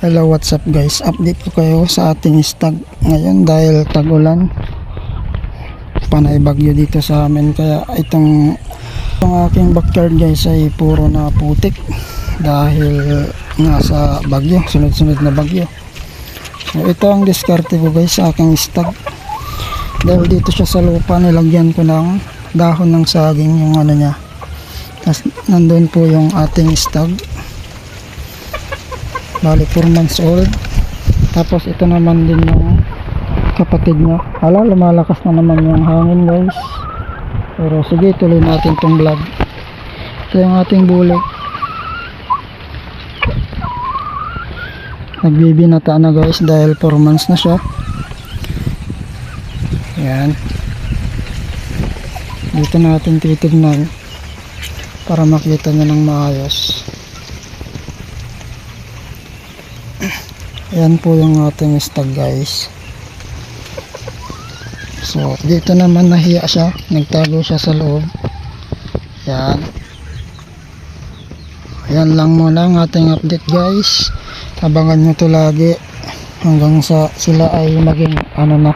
Hello, what's up guys? Update ko kayo sa ating stag ngayon dahil tag-ulan, panay bagyo dito sa amin. Kaya itong aking backyard guys ay puro na putik dahil nga sa bagyo, sunod-sunod na bagyo. So ito ang diskarte ko guys sa aking stag. Dahil dito siya sa lupa, nilagyan ko ng dahon ng saging yung ano niya. Tapos nandun po yung ating stag, bali 4 months old. Tapos ito naman din yung kapatid niya. Hala, lumalakas na naman yung hangin guys, pero sige, tuloy natin tong vlog. Ito yung ating bulik, nagbibinata na guys dahil 4 months na siya. Yan, dito natin titignan para makita nyo ng maayos. Yan po yung ating stag guys. So dito naman nahiya siya, nagtago siya sa loob. Yan, yan lang muna ang ating update guys. Abangan nyo to lagi hanggang sa sila ay maging ano na,